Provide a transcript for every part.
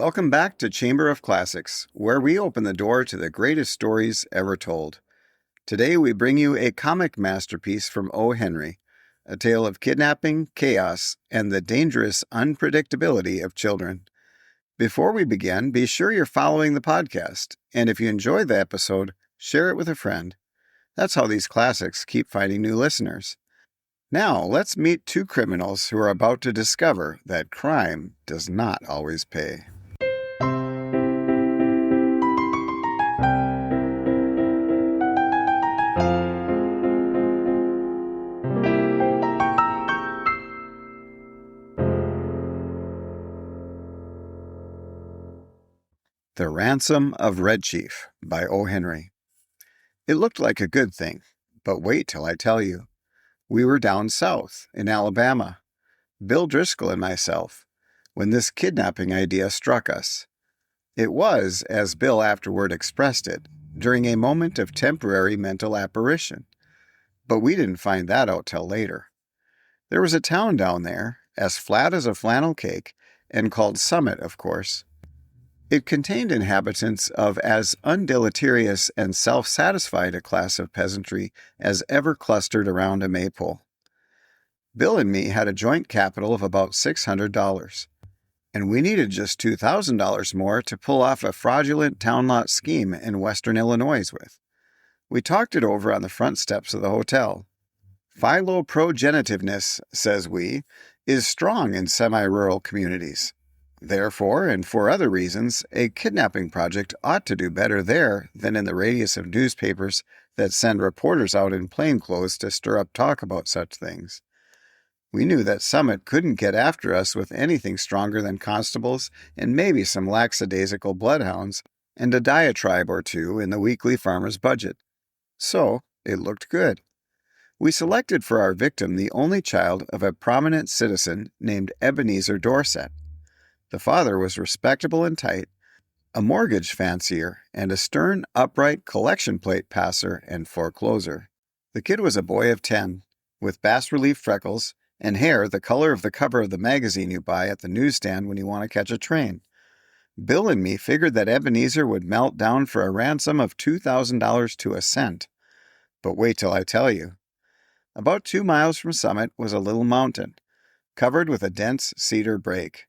Welcome back to Chamber of Classics, where we open the door to the greatest stories ever told. Today we bring you a comic masterpiece from O. Henry, a tale of kidnapping, chaos, and the dangerous unpredictability of children. Before we begin, be sure you're following the podcast, and if you enjoyed the episode, share it with a friend. That's how these classics keep finding new listeners. Now, let's meet two criminals who are about to discover that crime does not always pay. The Ransom of Red Chief by O. Henry. It looked like a good thing, but wait till I tell you. We were down south, in Alabama, Bill Driscoll and myself, when this kidnapping idea struck us. It was, as Bill afterward expressed it, during a moment of temporary mental apparition. But we didn't find that out till later. There was a town down there, as flat as a flannel cake, and called Summit, of course. It contained inhabitants of as undeleterious and self-satisfied a class of peasantry as ever clustered around a maypole. Bill and me had a joint capital of about $600, and we needed just $2,000 more to pull off a fraudulent town lot scheme in western Illinois with. We talked it over on the front steps of the hotel. Philoprogenitiveness, says we, is strong in semi-rural communities. Therefore, and for other reasons, a kidnapping project ought to do better there than in the radius of newspapers that send reporters out in plainclothes to stir up talk about such things. We knew that Summit couldn't get after us with anything stronger than constables and maybe some lackadaisical bloodhounds and a diatribe or two in the weekly farmer's budget. So, it looked good. We selected for our victim the only child of a prominent citizen named Ebenezer Dorset. The father was respectable and tight, a mortgage fancier, and a stern, upright collection plate passer and forecloser. The kid was a boy of 10, with bas-relief freckles and hair the color of the cover of the magazine you buy at the newsstand when you want to catch a train. Bill and me figured that Ebenezer would melt down for a ransom of $2,000 to a cent. But wait till I tell you. About 2 miles from Summit was a little mountain, covered with a dense cedar brake.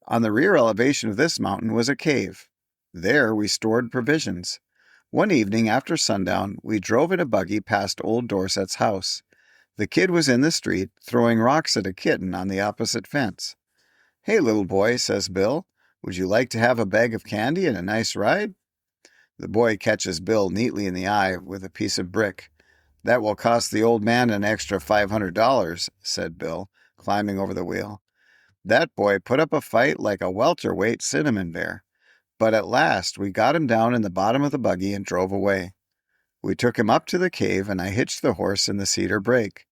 On the rear elevation of this mountain was a cave. There we stored provisions. One evening after sundown, we drove in a buggy past old Dorset's house. The kid was in the street, throwing rocks at a kitten on the opposite fence. "Hey, little boy," says Bill, "would you like to have a bag of candy and a nice ride?" The boy catches Bill neatly in the eye with a piece of brick. "That will cost the old man an extra $500, said Bill, climbing over the wheel. That boy put up a fight like a welterweight cinnamon bear, but at last we got him down in the bottom of the buggy and drove away. We took him up to the cave and I hitched the horse in the cedar brake.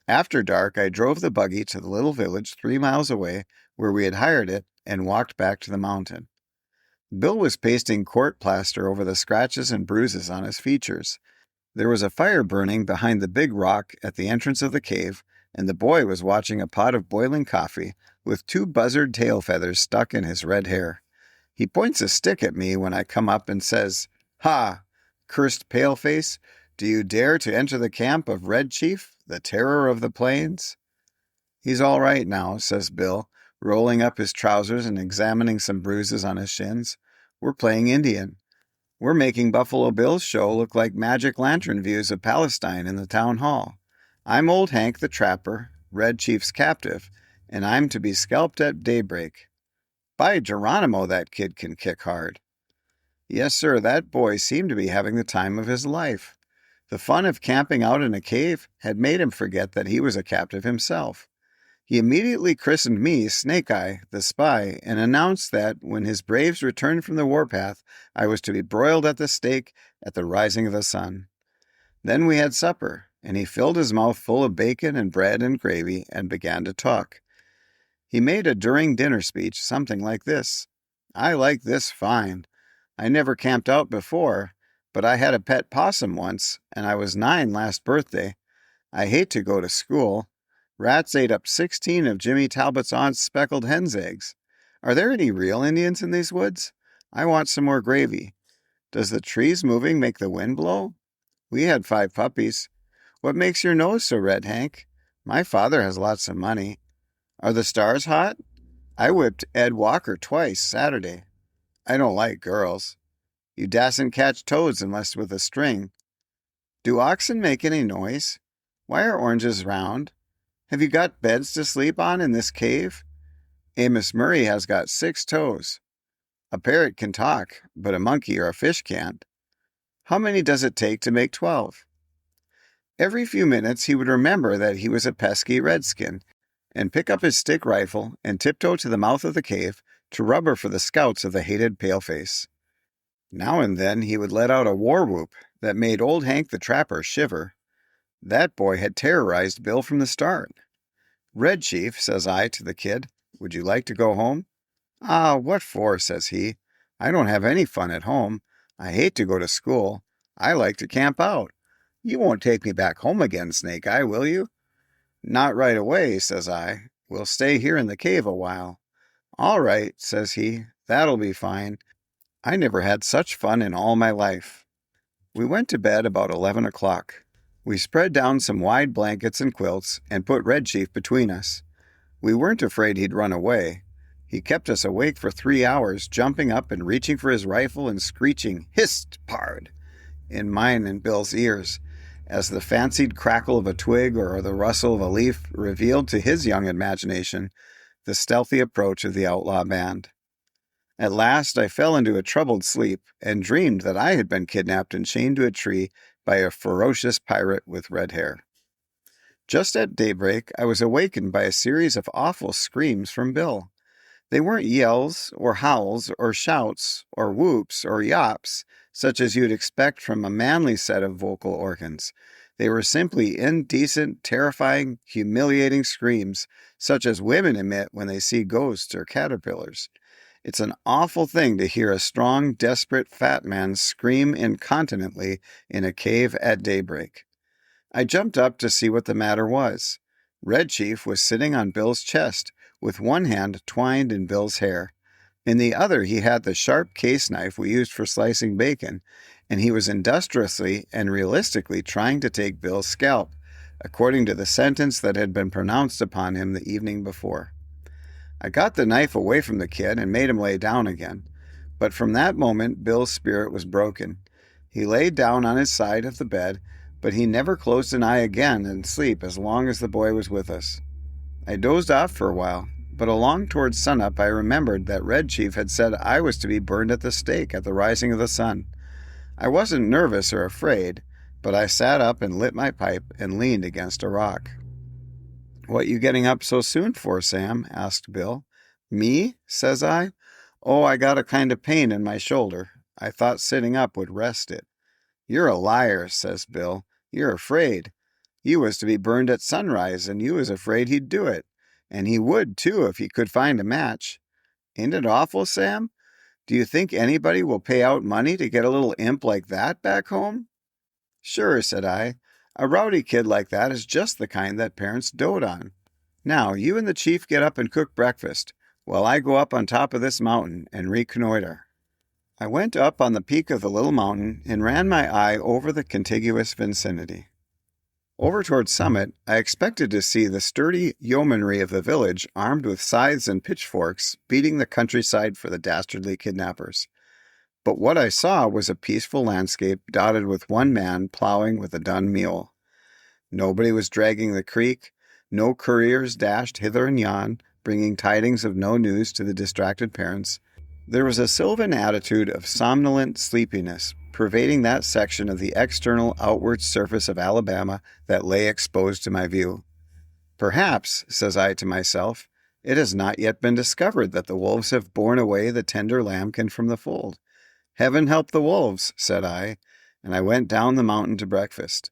After dark, I drove the buggy to the little village 3 miles away where we had hired it and walked back to the mountain. Bill was pasting court plaster over the scratches and bruises on his features. There was a fire burning behind the big rock at the entrance of the cave, and the boy was watching a pot of boiling coffee with 2 buzzard tail feathers stuck in his red hair. He points a stick at me when I come up and says, "Ha, cursed paleface, do you dare to enter the camp of Red Chief, the terror of the plains?" "He's all right now," says Bill, rolling up his trousers and examining some bruises on his shins. "We're playing Indian. We're making Buffalo Bill's show look like magic lantern views of Palestine in the town hall. I'm old Hank the Trapper, Red Chief's captive, and I'm to be scalped at daybreak. By Geronimo, that kid can kick hard." Yes, sir, that boy seemed to be having the time of his life. The fun of camping out in a cave had made him forget that he was a captive himself. He immediately christened me Snake Eye, the spy, and announced that when his braves returned from the warpath, I was to be broiled at the stake at the rising of the sun. Then we had supper, and he filled his mouth full of bacon and bread and gravy and began to talk. He made a during dinner speech something like this: "I like this fine. I never camped out before, but I had a pet possum once, and I was 9 last birthday. I hate to go to school. Rats ate up 16 of Jimmy Talbot's aunt's speckled hen's eggs. Are there any real Indians in these woods? I want some more gravy. Does the trees moving make the wind blow? We had 5 puppies. What makes your nose so red, Hank? My father has lots of money. Are the stars hot? I whipped Ed Walker twice Saturday. I don't like girls. You dasn't catch toads unless with a string. Do oxen make any noise? Why are oranges round? Have you got beds to sleep on in this cave? Amos Murray has got 6 toes. A parrot can talk, but a monkey or a fish can't. How many does it take to make 12? Every few minutes he would remember that he was a pesky redskin, and pick up his stick rifle and tiptoe to the mouth of the cave to rubber for the scouts of the hated paleface. Now and then he would let out a war whoop that made old Hank the Trapper shiver. That boy had terrorized Bill from the start. Red Chief, says I to the kid, would you like to go home? Ah, what for, says he. I don't have any fun at home. I hate to go to school. I like to camp out. You won't take me back home again, Snake Eye, will you? Not right away, says I. We'll stay here in the cave a while. All right, says he. That'll be fine. I never had such fun in all my life. We went to bed about 11 o'clock. We spread down some wide blankets and quilts and put Red Chief between us. We weren't afraid he'd run away. He kept us awake for 3 hours, jumping up and reaching for his rifle and screeching, "Hist, pard!" in mine and Bill's ears, as the fancied crackle of a twig or the rustle of a leaf revealed to his young imagination the stealthy approach of the outlaw band. At last I fell into a troubled sleep and dreamed that I had been kidnapped and chained to a tree by a ferocious pirate with red hair. Just at daybreak, I was awakened by a series of awful screams from Bill. They weren't yells or howls or shouts or whoops or yops, such as you'd expect from a manly set of vocal organs. They were simply indecent, terrifying, humiliating screams, such as women emit when they see ghosts or caterpillars. It's an awful thing to hear a strong, desperate fat man scream incontinently in a cave at daybreak. I jumped up to see what the matter was. Red Chief was sitting on Bill's chest, with one hand twined in Bill's hair. In the other he had the sharp case knife we used for slicing bacon, and he was industriously and realistically trying to take Bill's scalp, according to the sentence that had been pronounced upon him the evening before. I got the knife away from the kid and made him lay down again, but from that moment Bill's spirit was broken. He laid down on his side of the bed, but he never closed an eye again in sleep as long as the boy was with us. I dozed off for a while, but along towards sunup I remembered that Red Chief had said I was to be burned at the stake at the rising of the sun. I wasn't nervous or afraid, but I sat up and lit my pipe and leaned against a rock. "What you getting up so soon for, Sam?" asked Bill. "Me?" says I. "Oh, I got a kind of pain in my shoulder. I thought sitting up would rest it." "You're a liar," says Bill. "You're afraid. You was to be burned at sunrise, and you was afraid he'd do it. And he would, too, if he could find a match. Ain't it awful, Sam? Do you think anybody will pay out money to get a little imp like that back home?" "Sure," said I. "A rowdy kid like that is just the kind that parents dote on. Now, you and the chief get up and cook breakfast, while I go up on top of this mountain and reconnoiter." I went up on the peak of the little mountain and ran my eye over the contiguous vicinity. Over toward summit, I expected to see the sturdy yeomanry of the village armed with scythes and pitchforks beating the countryside for the dastardly kidnappers. But what I saw was a peaceful landscape dotted with one man plowing with a dun mule. Nobody was dragging the creek, no couriers dashed hither and yon, bringing tidings of no news to the distracted parents. There was a sylvan attitude of somnolent sleepiness pervading that section of the external outward surface of Alabama that lay exposed to my view. "Perhaps," says I to myself, "it has not yet been discovered that the wolves have borne away the tender lambkin from the fold. Heaven help the wolves," said I, and I went down the mountain to breakfast.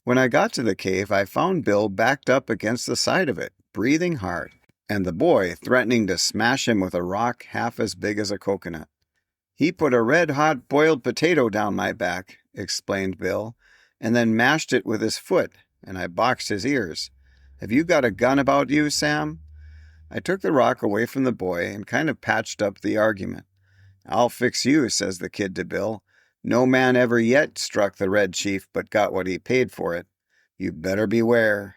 When I got to the cave, I found Bill backed up against the side of it, breathing hard, and the boy threatening to smash him with a rock half as big as a coconut. "He put a red-hot boiled potato down my back," explained Bill, "and then mashed it with his foot, and I boxed his ears. Have you got a gun about you, Sam?" I took the rock away from the boy and kind of patched up the argument. "I'll fix you," says the kid to Bill. "No man ever yet struck the Red Chief but got what he paid for it. You better beware."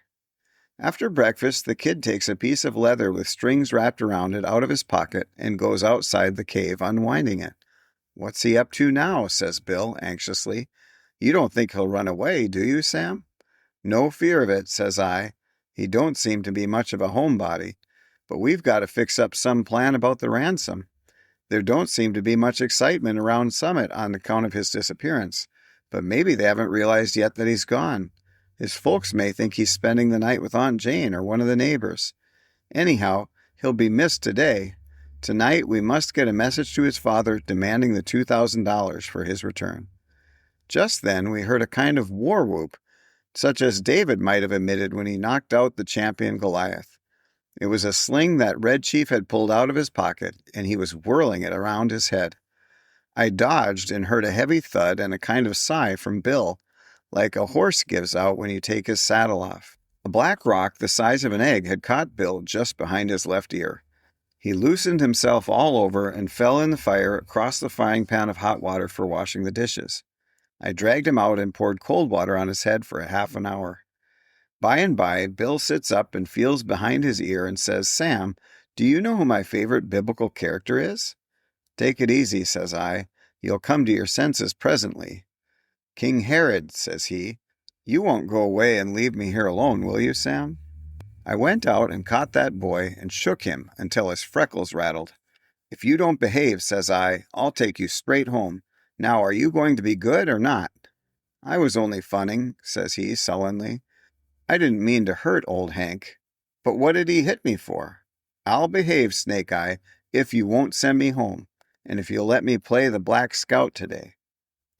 After breakfast, the kid takes a piece of leather with strings wrapped around it out of his pocket and goes outside the cave unwinding it. "What's he up to now?" says Bill anxiously. "You don't think he'll run away, do you, Sam?" "No fear of it," says I. "He don't seem to be much of a homebody. But we've got to fix up some plan about the ransom. There don't seem to be much excitement around Summit on account of his disappearance, but maybe they haven't realized yet that he's gone. His folks may think he's spending the night with Aunt Jane or one of the neighbors. Anyhow, he'll be missed today. Tonight we must get a message to his father demanding the $2,000 for his return." Just then we heard a kind of war whoop, such as David might have emitted when he knocked out the champion Goliath. It was a sling that Red Chief had pulled out of his pocket, and he was whirling it around his head. I dodged and heard a heavy thud and a kind of sigh from Bill, like a horse gives out when you take his saddle off. A black rock the size of an egg had caught Bill just behind his left ear. He loosened himself all over and fell in the fire across the frying pan of hot water for washing the dishes. I dragged him out and poured cold water on his head for a half an hour. By and by, Bill sits up and feels behind his ear and says, "Sam, do you know who my favorite biblical character is?" "Take it easy," says I. "You'll come to your senses presently." "King Herod," says he. "You won't go away and leave me here alone, will you, Sam?" I went out and caught that boy and shook him until his freckles rattled. "If you don't behave," says I, "I'll take you straight home. Now, are you going to be good or not?" "I was only funning," says he sullenly. "I didn't mean to hurt old Hank." "But what did he hit me for?" "I'll behave, Snake Eye, if you won't send me home, and if you'll let me play the Black Scout today."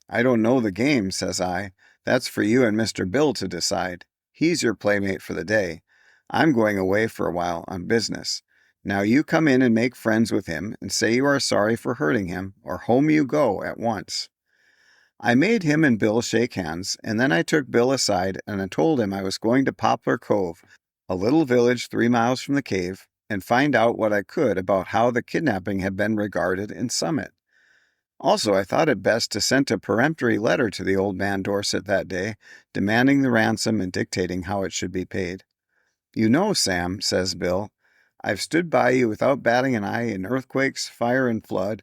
"I don't know the game," says I. "That's for you and Mr. Bill to decide. He's your playmate for the day. I'm going away for a while on business. Now you come in and make friends with him and say you are sorry for hurting him, or home you go at once." I made him and Bill shake hands, and then I took Bill aside and I told him I was going to Poplar Cove, a little village 3 miles from the cave, and find out what I could about how the kidnapping had been regarded in Summit. Also, I thought it best to send a peremptory letter to the old man Dorset that day, demanding the ransom and dictating how it should be paid. "You know, Sam," says Bill, "I've stood by you without batting an eye in earthquakes, fire and flood,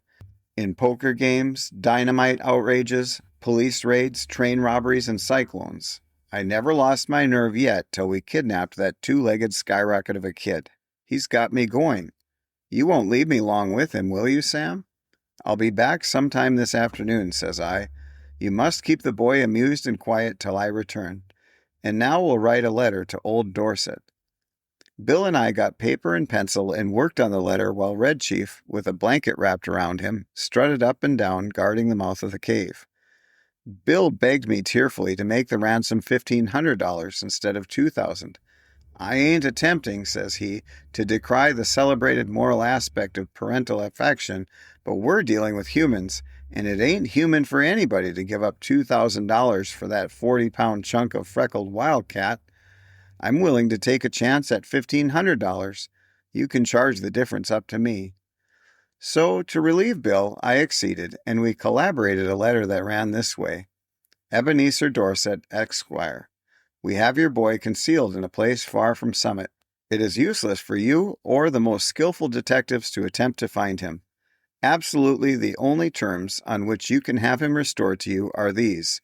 in poker games, dynamite outrages, police raids, train robberies, and cyclones. I never lost my nerve yet till we kidnapped that 2-legged skyrocket of a kid. He's got me going. You won't leave me long with him, will you, Sam?" "I'll be back sometime this afternoon," says I. "You must keep the boy amused and quiet till I return. And now we'll write a letter to old Dorset." Bill and I got paper and pencil and worked on the letter while Red Chief, with a blanket wrapped around him, strutted up and down guarding the mouth of the cave. Bill begged me tearfully to make the ransom $1,500 instead of $2,000. "I ain't attempting," says he, "to decry the celebrated moral aspect of parental affection, but we're dealing with humans, and it ain't human for anybody to give up $2,000 for that 40-pound chunk of freckled wildcat. I'm willing to take a chance at $1,500. You can charge the difference up to me." So, to relieve Bill, I acceded, and we collaborated a letter that ran this way: "Ebenezer Dorset, Esquire. We have your boy concealed in a place far from Summit. It is useless for you or the most skillful detectives to attempt to find him. Absolutely the only terms on which you can have him restored to you are these.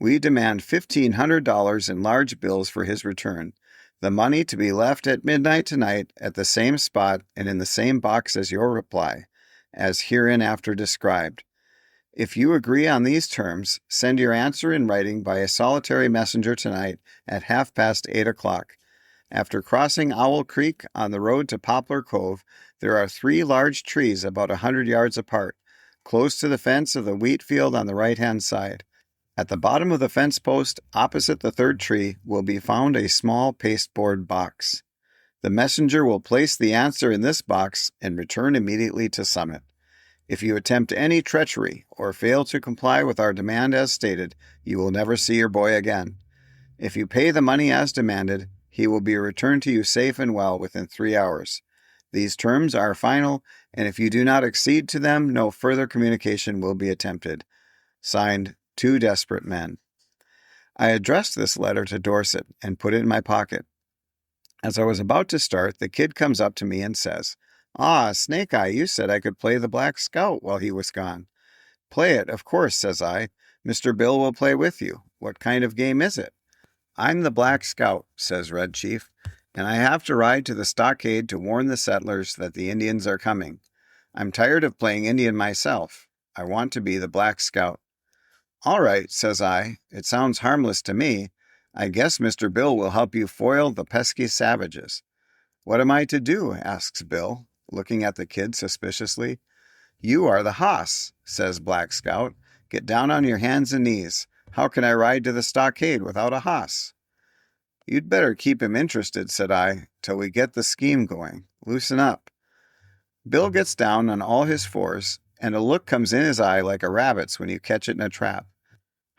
We demand $1,500 in large bills for his return, the money to be left at midnight tonight at the same spot and in the same box as your reply, as hereinafter described. If you agree on these terms, send your answer in writing by a solitary messenger tonight at 8:30. After crossing Owl Creek on the road to Poplar Cove, there are 3 large trees about 100 yards apart, close to the fence of the wheat field on the right-hand side. At the bottom of the fence post, opposite the 3rd tree, will be found a small pasteboard box. The messenger will place the answer in this box and return immediately to Summit. If you attempt any treachery or fail to comply with our demand as stated, you will never see your boy again. If you pay the money as demanded, he will be returned to you safe and well within 3 hours. These terms are final, and if you do not accede to them, no further communication will be attempted. Signed, 2 desperate men. I addressed this letter to Dorset and put it in my pocket. As I was about to start, the kid comes up to me and says, "Ah, Snake Eye, you said I could play the Black Scout while he was gone." "Play it, of course," says I. "Mr. Bill will play with you. What kind of game is it?" "I'm the Black Scout," says Red Chief, "and I have to ride to the stockade to warn the settlers that the Indians are coming. I'm tired of playing Indian myself. I want to be the Black Scout." "All right," says I. "It sounds harmless to me. I guess Mr. Bill will help you foil the pesky savages." "What am I to do?" asks Bill, looking at the kid suspiciously. "You are the hoss," says Black Scout. "Get down on your hands and knees. How can I ride to the stockade without a hoss?" "You'd better keep him interested," said I, "till we get the scheme going. Loosen up." Bill gets down on all his fours, and a look comes in his eye like a rabbit's when you catch it in a trap.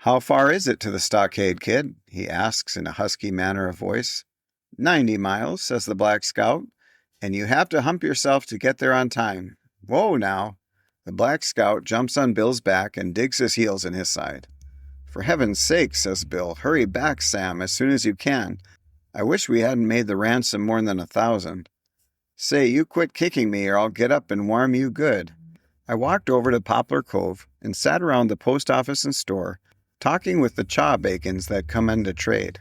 "How far is it to the stockade, kid?" he asks in a husky manner of voice. 90 miles, says the Black Scout, "and you have to hump yourself to get there on time. Whoa, now." The Black Scout jumps on Bill's back and digs his heels in his side. "For heaven's sake," says Bill, "hurry back, Sam, as soon as you can. I wish we hadn't made the ransom more than 1,000. Say, you quit kicking me or I'll get up and warm you good." I walked over to Poplar Cove and sat around the post office and store, talking with the chaw bacons that come into trade.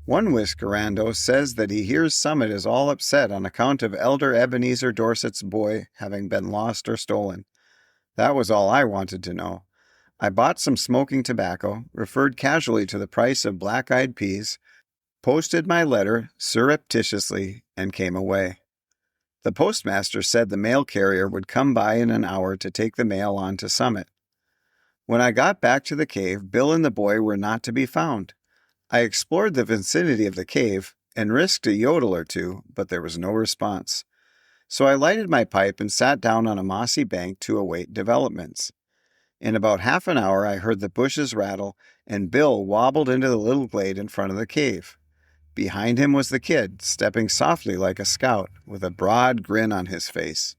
One whiskerando says that he hears Summit is all upset on account of Elder Ebenezer Dorset's boy having been lost or stolen. That was all I wanted to know. I bought some smoking tobacco, referred casually to the price of black-eyed peas, posted my letter surreptitiously, and came away. The postmaster said the mail carrier would come by in an hour to take the mail on to Summit. When I got back to the cave, Bill and the boy were not to be found. I explored the vicinity of the cave and risked a yodel or two, but there was no response. So I lighted my pipe and sat down on a mossy bank to await developments. In about half an hour I heard the bushes rattle, and Bill wobbled into the little glade in front of the cave. Behind him was the kid, stepping softly like a scout, with a broad grin on his face.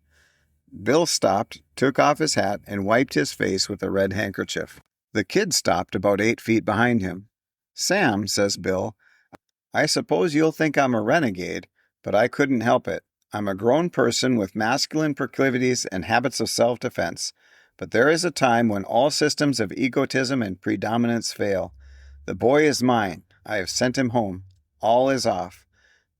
Bill stopped, took off his hat, and wiped his face with a red handkerchief. The kid stopped about 8 feet behind him. "Sam," says Bill, "I suppose you'll think I'm a renegade, but I couldn't help it. I'm a grown person with masculine proclivities and habits of self-defense. But there is a time when all systems of egotism and predominance fail. The boy is mine. I have sent him home. All is off.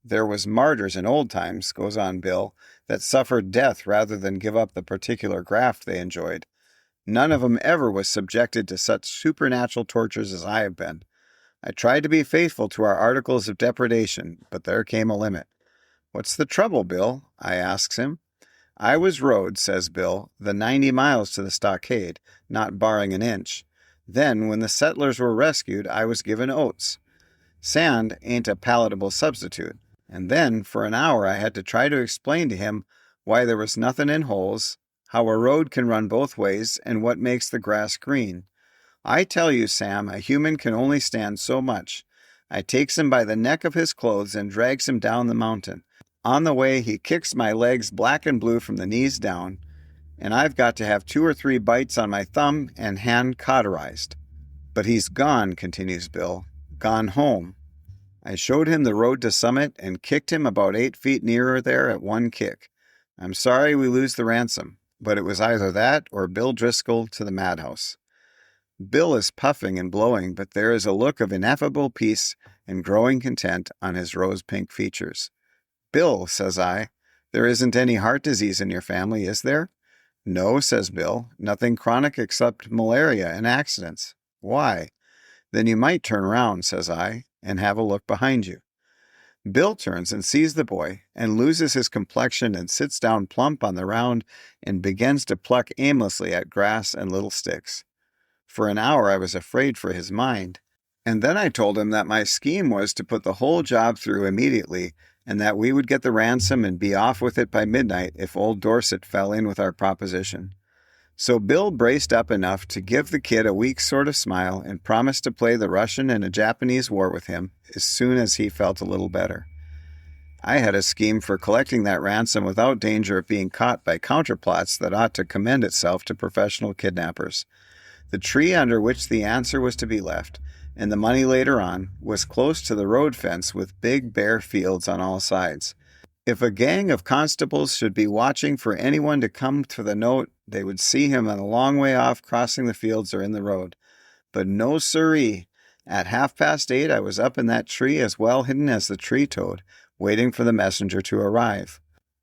There was martyrs in old times," goes on Bill, "that suffered death rather than give up the particular graft they enjoyed. None of 'em ever was subjected to such supernatural tortures as I have been. I tried to be faithful to our articles of depredation, but there came a limit." "What's the trouble, Bill?" I asks him. "I was rode," says Bill, "the 90 miles to the stockade, not barring an inch. Then, when the settlers were rescued, I was given oats. Sand ain't a palatable substitute. And then, for an hour, I had to try to explain to him why there was nothing in holes, how a road can run both ways, and what makes the grass green. I tell you, Sam, a human can only stand so much. I takes him by the neck of his clothes and drags him down the mountain. On the way, he kicks my legs black and blue from the knees down, and I've got to have 2 or 3 bites on my thumb and hand cauterized. But he's gone," continues Bill, "gone home. I showed him the road to Summit and kicked him about 8 feet nearer there at one kick. I'm sorry we lose the ransom, but it was either that or Bill Driscoll to the madhouse." Bill is puffing and blowing, but there is a look of ineffable peace and growing content on his rose-pink features. "Bill," says I, "there isn't any heart disease in your family, is there?" "No," says Bill, "nothing chronic except malaria and accidents." "Why?" "Then you might turn round," says I, "and have a look behind you." Bill turns and sees the boy and loses his complexion and sits down plump on the round and begins to pluck aimlessly at grass and little sticks. For an hour I was afraid for his mind, and then I told him that my scheme was to put the whole job through immediately and that we would get the ransom and be off with it by midnight if old Dorset fell in with our proposition. So Bill braced up enough to give the kid a weak sort of smile and promised to play the Russian and a Japanese war with him as soon as he felt a little better. I had a scheme for collecting that ransom without danger of being caught by counterplots that ought to commend itself to professional kidnappers. The tree under which the answer was to be left, and the money later on, was close to the road fence with big bare fields on all sides. If a gang of constables should be watching for anyone to come to the note, they would see him a long way off crossing the fields or in the road. But no siree. At 8:30, I was up in that tree as well hidden as the tree toad, waiting for the messenger to arrive.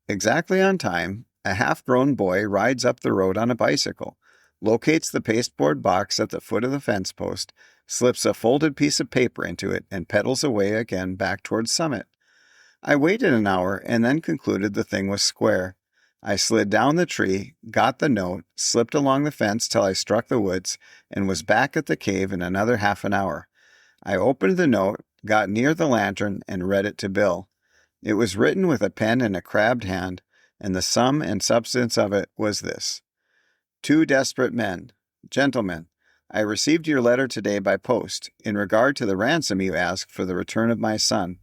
Exactly on time, a half-grown boy rides up the road on a bicycle, locates the pasteboard box at the foot of the fence post, slips a folded piece of paper into it, and pedals away again back towards Summit. I waited an hour and then concluded the thing was square. I slid down the tree, got the note, slipped along the fence till I struck the woods, and was back at the cave in another half an hour. I opened the note, got near the lantern, and read it to Bill. It was written with a pen in a crabbed hand, and the sum and substance of it was this. Two desperate men. Gentlemen, I received your letter today by post, in regard to the ransom you asked for the return of my son.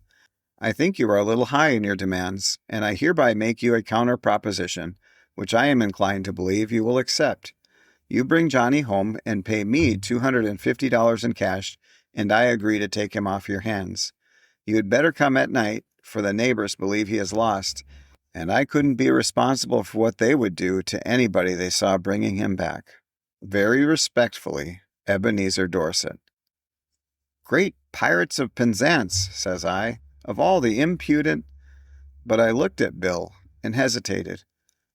I think you are a little high in your demands, and I hereby make you a counter proposition, which I am inclined to believe you will accept. You bring Johnny home and pay me $250 in cash, and I agree to take him off your hands. You had better come at night, for the neighbors believe he is lost, and I couldn't be responsible for what they would do to anybody they saw bringing him back. Very respectfully, Ebenezer Dorset. Great pirates of Penzance, says I, of all the impudent... But I looked at Bill and hesitated.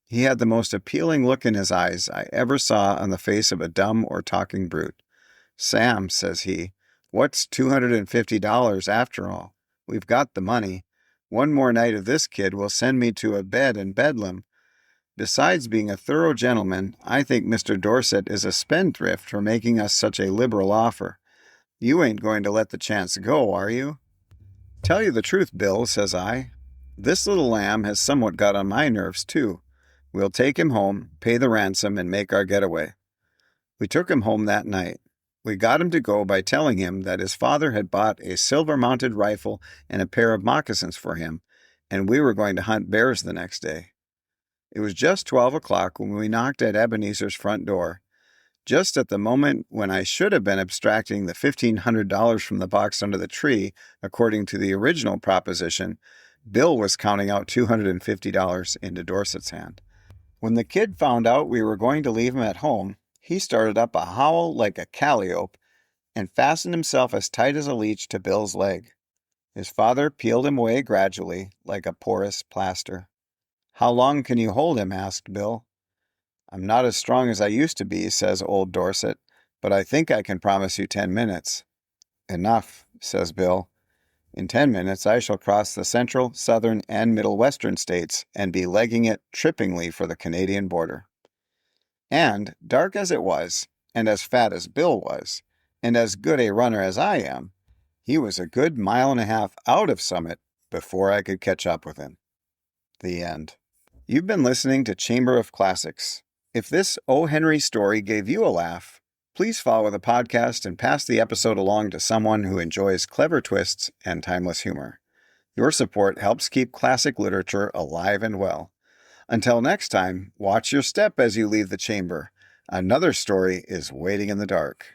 He had the most appealing look in his eyes I ever saw on the face of a dumb or talking brute. Sam, says he, what's $250 after all? We've got the money. One more night of this kid will send me to a bed in Bedlam. Besides being a thorough gentleman, I think Mr. Dorset is a spendthrift for making us such a liberal offer. You ain't going to let the chance go, are you? Tell you the truth, Bill, says I. This little lamb has somewhat got on my nerves, too. We'll take him home, pay the ransom, and make our getaway. We took him home that night. We got him to go by telling him that his father had bought a silver-mounted rifle and a pair of moccasins for him, and we were going to hunt bears the next day. It was just 12 o'clock when we knocked at Ebenezer's front door. Just at the moment when I should have been abstracting the $1,500 from the box under the tree, according to the original proposition, Bill was counting out $250 into Dorset's hand. When the kid found out we were going to leave him at home, he started up a howl like a calliope and fastened himself as tight as a leech to Bill's leg. His father peeled him away gradually, like a porous plaster. How long can you hold him? Asked Bill. I'm not as strong as I used to be, says old Dorset, but I think I can promise you 10 minutes. Enough, says Bill. In 10 minutes I shall cross the central, southern, and middle western states and be legging it trippingly for the Canadian border. And, dark as it was, and as fat as Bill was, and as good a runner as I am, he was a good mile and a half out of Summit before I could catch up with him. The end. You've been listening to Chamber of Classics. If this O. Henry story gave you a laugh, please follow the podcast and pass the episode along to someone who enjoys clever twists and timeless humor. Your support helps keep classic literature alive and well. Until next time, watch your step as you leave the chamber. Another story is waiting in the dark.